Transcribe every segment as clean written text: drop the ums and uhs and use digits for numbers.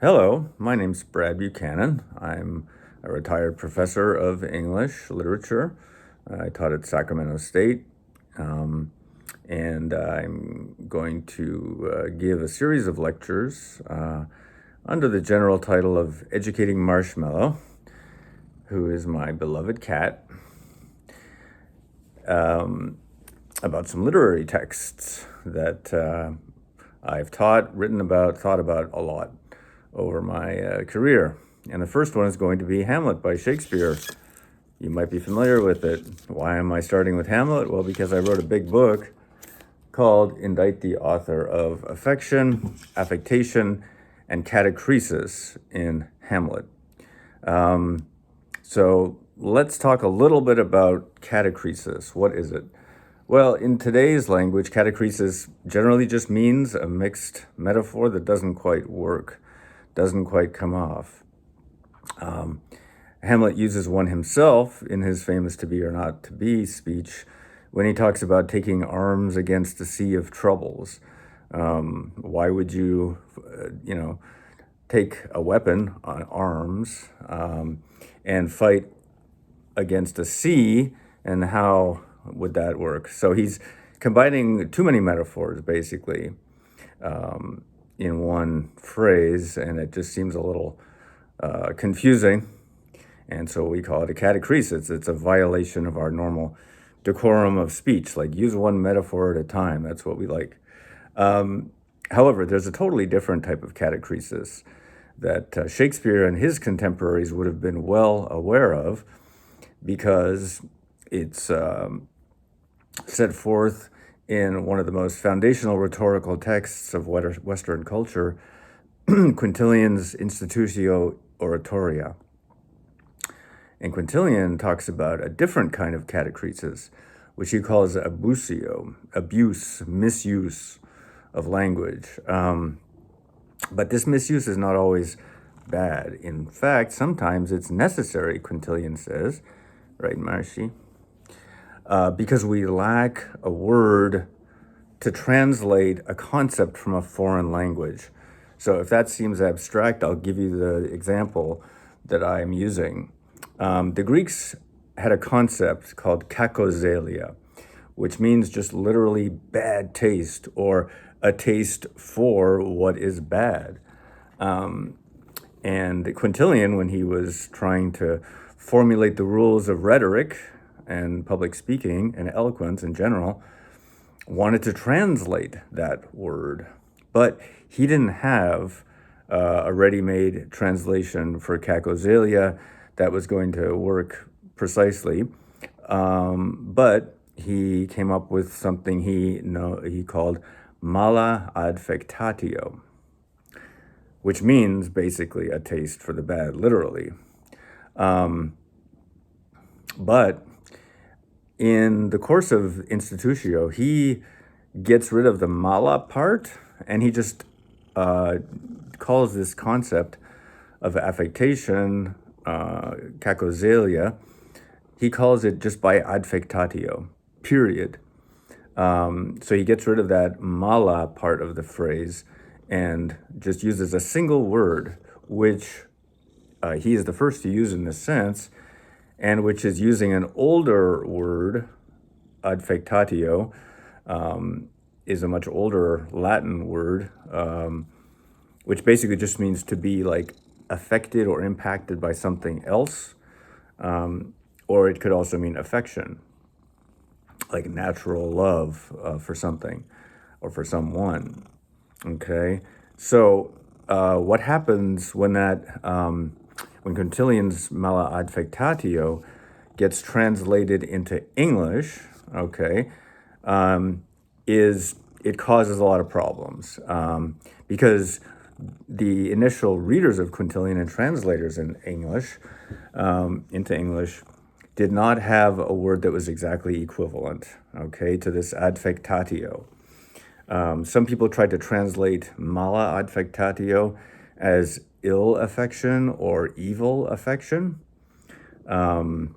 Hello, my name's Brad Buchanan. I'm a retired professor of English literature. I taught at Sacramento State, and I'm going to give a series of lectures under the general title of Educating Marshmallow, who is my beloved cat, about some literary texts that I've taught, written about, thought about a lot over my career. And the first one is going to be Hamlet by Shakespeare. You might be familiar with it. Why am I starting with Hamlet? Well, because I wrote a big book called Indict the Author of Affection, Affectation, and Catachresis in Hamlet. So let's talk a little bit about catachresis. What is it? Well, in today's language, catachresis generally just means a mixed metaphor that doesn't quite work, doesn't quite come off. Hamlet uses one himself in his famous to be or not to be speech when he talks about taking arms against a sea of troubles. Why would you, take a weapon on arms and fight against a sea, and how would that work? So he's combining too many metaphors, basically, in one phrase, and it just seems a little confusing. And so we call it a catachresis. It's a violation of our normal decorum of speech, like use one metaphor at a time. That's what we like. However, there's a totally different type of catachresis that Shakespeare and his contemporaries would have been well aware of, because it's set forth in one of the most foundational rhetorical texts of Western culture, Quintilian's Institutio Oratoria. And Quintilian talks about a different kind of catachresis, which he calls abusio, abuse, misuse of language. But this misuse is not always bad. In fact, sometimes it's necessary, Quintilian says, right, Marshy? Because we lack a word to translate a concept from a foreign language. So if that seems abstract, I'll give you the example that I'm using. The Greeks had a concept called kakozelia, which means just literally bad taste, or a taste for what is bad. And Quintilian, when he was trying to formulate the rules of rhetoric and public speaking and eloquence in general, wanted to translate that word. But he didn't have a ready-made translation for kakozelia that was going to work precisely. But he came up with something he called mala adfectatio, which means basically a taste for the bad, literally. But in the course of Institutio, he gets rid of the mala part, and he just calls this concept of affectation, kakozelia, he calls it just by adfectatio, period. So he gets rid of that mala part of the phrase and just uses a single word, which he is the first to use in this sense, and which is using an older word, adfectatio, is a much older Latin word, which basically just means to be like affected or impacted by something else, or it could also mean affection, like natural love for something or for someone. Okay, so what happens when when Quintilian's mala adfectatio gets translated into English, okay, is it causes a lot of problems, because the initial readers of Quintilian and translators in English, into English, did not have a word that was exactly equivalent, okay, to this adfectatio. Some people tried to translate mala adfectatio as ill affection or evil affection, but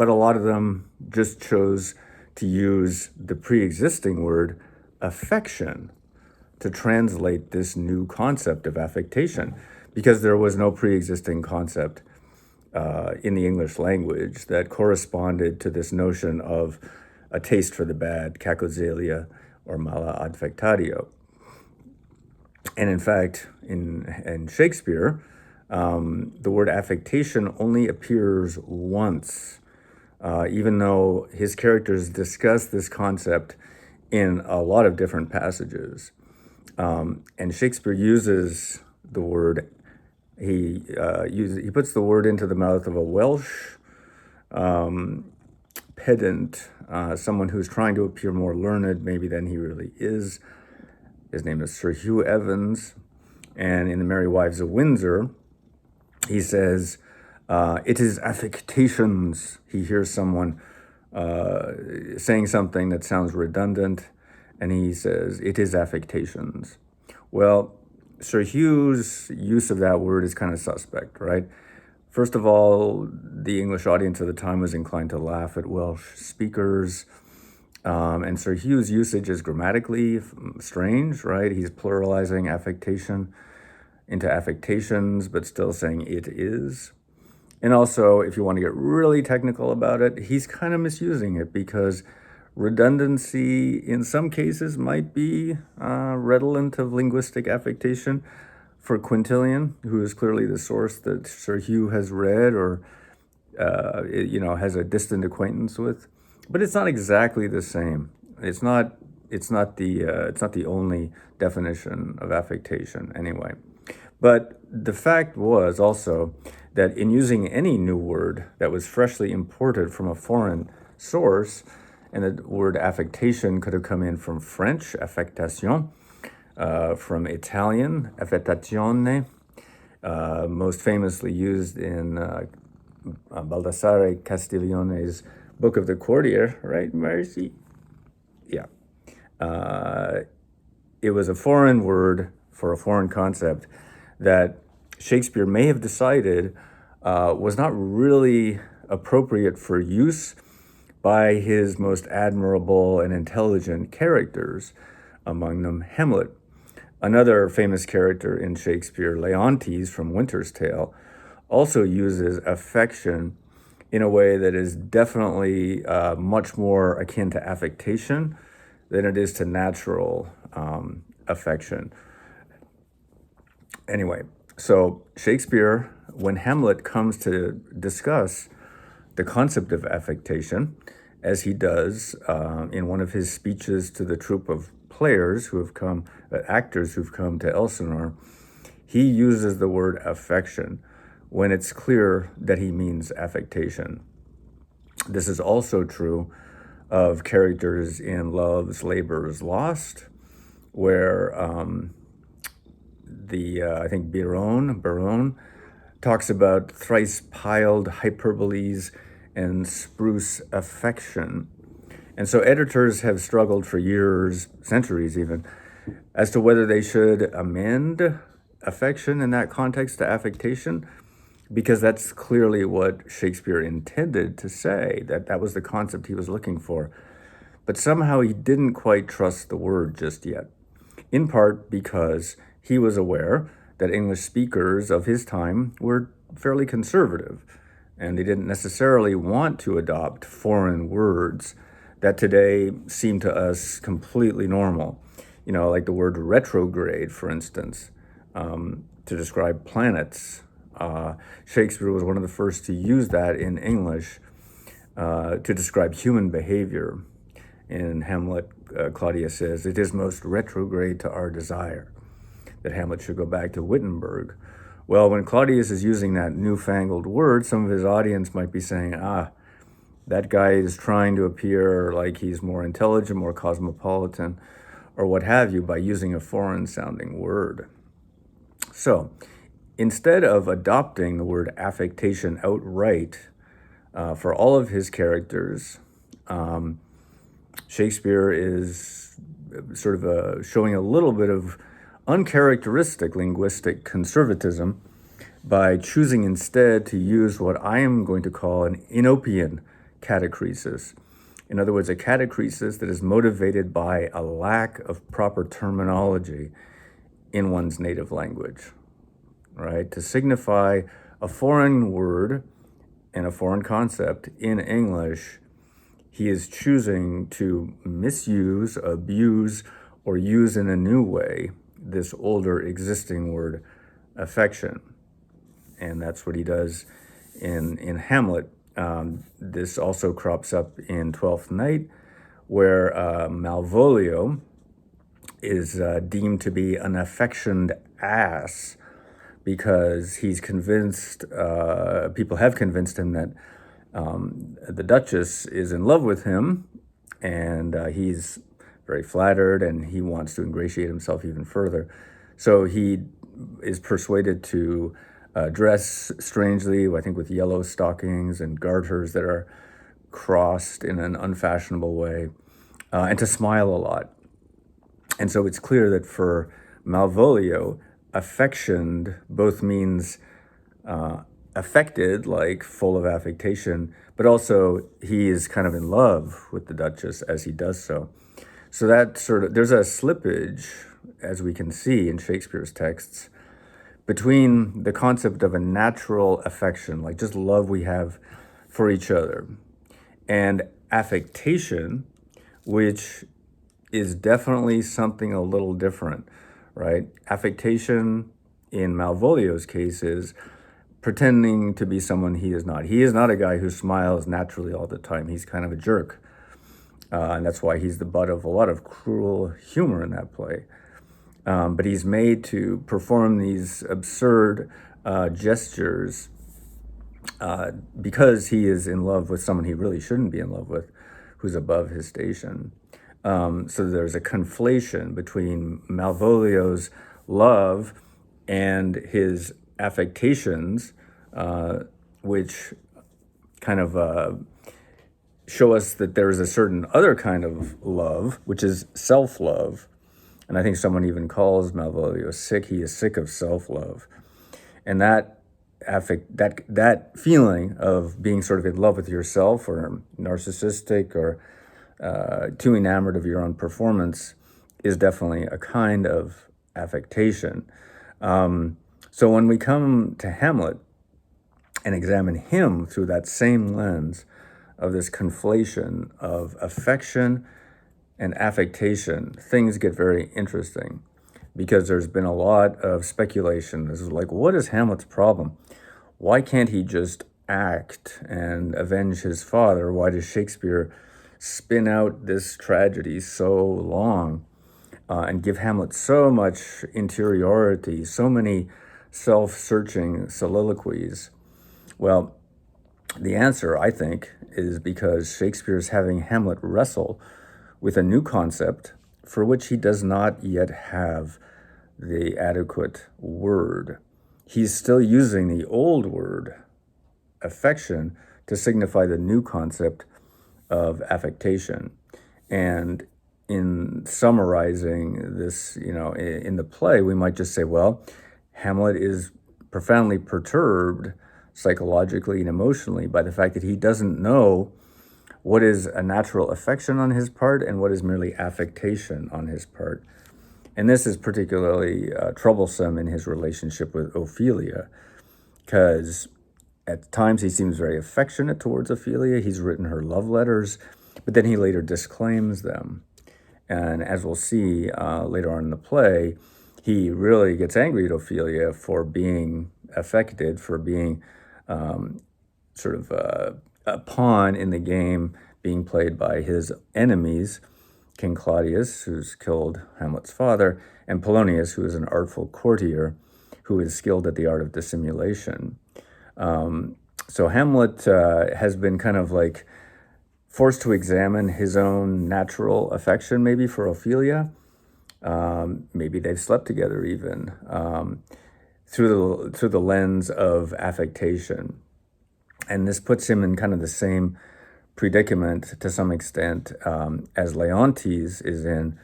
a lot of them just chose to use the pre-existing word affection to translate this new concept of affectation, because there was no pre-existing concept in the English language that corresponded to this notion of a taste for the bad, cacozelia, or mala adfectatio. And in fact, in Shakespeare, the word affectation only appears once, even though his characters discuss this concept in a lot of different passages. And Shakespeare uses the word, he puts the word into the mouth of a Welsh pedant, someone who's trying to appear more learned maybe than he really is. His name is Sir Hugh Evans. And in The Merry Wives of Windsor, he says, it is affectations. He hears someone saying something that sounds redundant, and he says, it is affectations. Well, Sir Hugh's use of that word is kind of suspect, right? First of all, the English audience at the time was inclined to laugh at Welsh speakers. And Sir Hugh's usage is grammatically strange, right? He's pluralizing affectation into affectations, but still saying it is. And also, if you want to get really technical about it, he's kind of misusing it, because redundancy in some cases might be redolent of linguistic affectation. For Quintilian, who is clearly the source that Sir Hugh has read or has a distant acquaintance with, but it's not exactly the same. It's not the only definition of affectation anyway. But the fact was also that in using any new word that was freshly imported from a foreign source, and the word affectation could have come in from French, affectation, from Italian, affettazione, most famously used in Baldassare Castiglione's Book of the Courtier, right, Mercy? Yeah. It was a foreign word for a foreign concept that Shakespeare may have decided was not really appropriate for use by his most admirable and intelligent characters, among them Hamlet. Another famous character in Shakespeare, Leontes from Winter's Tale, also uses affection in a way that is definitely much more akin to affectation than it is to natural affection. Anyway, so Shakespeare, when Hamlet comes to discuss the concept of affectation, as he does in one of his speeches to the troupe of players who have come, actors who've come to Elsinore, he uses the word affection when it's clear that he means affectation. This is also true of characters in Love's Labour's Lost, where I think Biron talks about thrice piled hyperboles and spruce affection. And so editors have struggled for years, centuries even, as to whether they should amend affection in that context to affectation, because that's clearly what Shakespeare intended to say, that was the concept he was looking for. But somehow he didn't quite trust the word just yet, in part because he was aware that English speakers of his time were fairly conservative, and they didn't necessarily want to adopt foreign words that today seem to us completely normal. Like the word retrograde, for instance, to describe planets. Shakespeare was one of the first to use that in English to describe human behavior. In Hamlet, Claudius says, "It is most retrograde to our desire that Hamlet should go back to Wittenberg." Well, when Claudius is using that newfangled word, some of his audience might be saying, that guy is trying to appear like he's more intelligent, more cosmopolitan, or what have you, by using a foreign-sounding word. So, instead of adopting the word affectation outright for all of his characters, Shakespeare is sort of showing a little bit of uncharacteristic linguistic conservatism by choosing instead to use what I am going to call an Enopian catachresis, In other words, a catachresis that is motivated by a lack of proper terminology in one's native language, right? To signify a foreign word and a foreign concept in English, he is choosing to misuse, abuse, or use in a new way this older existing word, affection. And that's what he does in Hamlet. This also crops up in Twelfth Night, where Malvolio is deemed to be an affectioned ass because he's convinced, people have convinced him that the Duchess is in love with him, and he's very flattered, and he wants to ingratiate himself even further. So he is persuaded to dress strangely, I think with yellow stockings and garters that are crossed in an unfashionable way, and to smile a lot. And so it's clear that for Malvolio, affectioned both means affected, like full of affectation, but also he is kind of in love with the Duchess as he does so. So that there's a slippage, as we can see in Shakespeare's texts, between the concept of a natural affection, like just love we have for each other, and affectation, which is definitely something a little different, right? Affectation in Malvolio's case is pretending to be someone he is not. He is not a guy who smiles naturally all the time. He's kind of a jerk. And that's why he's the butt of a lot of cruel humor in that play. But he's made to perform these absurd gestures because he is in love with someone he really shouldn't be in love with, who's above his station. So there's a conflation between Malvolio's love and his affectations, which kind of show us that there is a certain other kind of love, which is self-love. And I think someone even calls Malvolio sick. He is sick of self-love. And that feeling of being sort of in love with yourself, or narcissistic, or too enamored of your own performance, is definitely a kind of affectation. So when we come to Hamlet and examine him through that same lens of this conflation of affection and affectation, things get very interesting, because there's been a lot of speculation. This is like, what is Hamlet's problem? Why can't he just act and avenge his father? Why does Shakespeare spin out this tragedy so long and give Hamlet so much interiority, so many self-searching soliloquies? Well, the answer, I think, is because Shakespeare's having Hamlet wrestle with a new concept for which he does not yet have the adequate word. He's still using the old word, affection, to signify the new concept of affectation. And in summarizing this, in the play, we might just say, well, Hamlet is profoundly perturbed psychologically and emotionally by the fact that he doesn't know what is a natural affection on his part and what is merely affectation on his part. And this is particularly troublesome in his relationship with Ophelia, because at times he seems very affectionate towards Ophelia. He's written her love letters, but then he later disclaims them. And as we'll see later on in the play, he really gets angry at Ophelia for being affected, for being a pawn in the game being played by his enemies, King Claudius, who's killed Hamlet's father, and Polonius, who is an artful courtier who is skilled at the art of dissimulation. So Hamlet has been kind of like forced to examine his own natural affection, maybe for Ophelia. Maybe they've slept together even, through the lens of affectation. And this puts him in kind of the same predicament to some extent as Leontes is in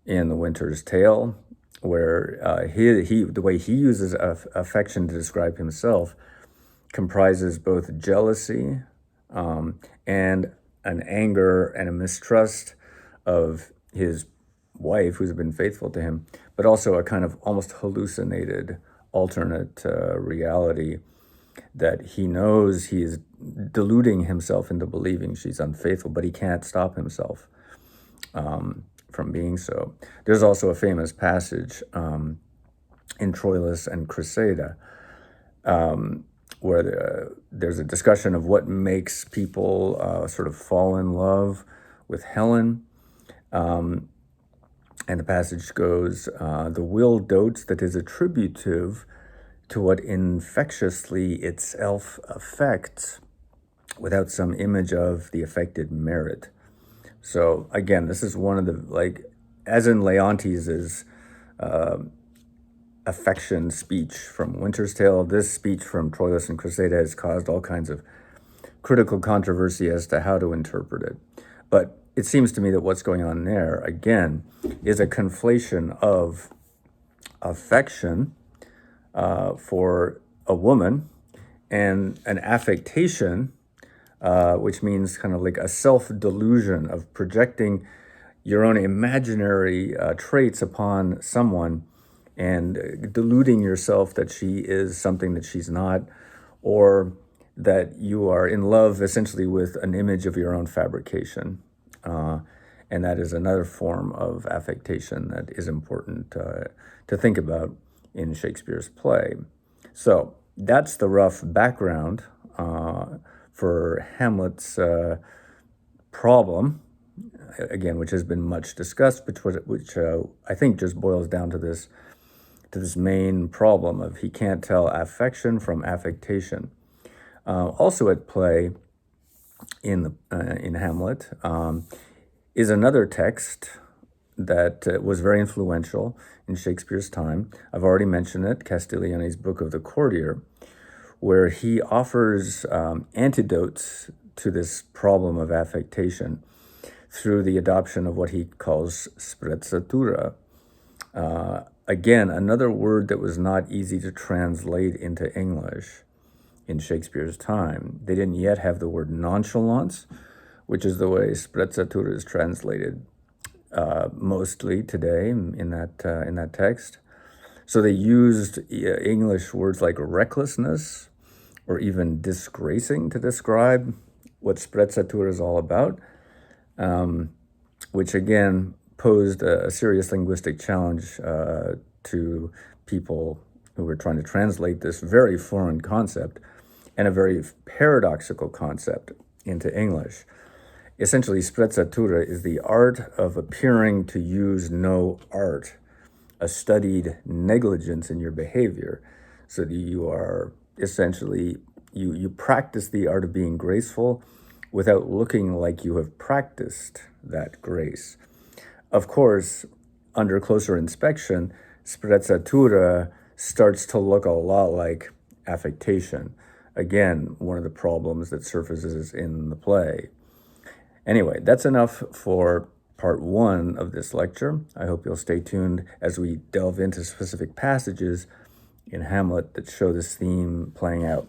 The Winter's Tale, where the way he uses affection to describe himself comprises both jealousy and an anger and a mistrust of his wife, who's been faithful to him, but also a kind of almost hallucinated alternate reality that he knows he is deluding himself into believing she's unfaithful, but he can't stop himself from being so. There's also a famous passage in Troilus and Cressida where there's a discussion of what makes people sort of fall in love with Helen. And the passage goes, the will dotes that is attributive to what infectiously itself affects, without some image of the affected merit. So again, this is one of the, like, as in Leontius's affection speech from Winter's Tale, this speech from Troilus and Cressida has caused all kinds of critical controversy as to how to interpret it. But it seems to me that what's going on there, again, is a conflation of affection for a woman and an affectation, which means kind of like a self-delusion of projecting your own imaginary traits upon someone and deluding yourself that she is something that she's not, or that you are in love essentially with an image of your own fabrication. And that is another form of affectation that is important to think about in Shakespeare's play. So that's the rough background for Hamlet's problem, again, which has been much discussed, which I think just boils down to this main problem of he can't tell affection from affectation. Also at play in Hamlet is another text that was very influential in Shakespeare's time. I've already mentioned it, Castiglione's Book of the Courtier, where he offers antidotes to this problem of affectation through the adoption of what he calls sprezzatura. Again, another word that was not easy to translate into English in Shakespeare's time. They didn't yet have the word nonchalance, which is the way sprezzatura is translated mostly today in that text. So they used English words like recklessness or even disgracing to describe what sprezzatura is all about, which again posed a serious linguistic challenge to people who were trying to translate this very foreign concept and a very paradoxical concept into English. Essentially, sprezzatura is the art of appearing to use no art, a studied negligence in your behavior, so that you are essentially, you practice the art of being graceful without looking like you have practiced that grace. Of course, under closer inspection, sprezzatura starts to look a lot like affectation. Again, one of the problems that surfaces in the play. Anyway, that's enough for part one of this lecture. I hope you'll stay tuned as we delve into specific passages in Hamlet that show this theme playing out.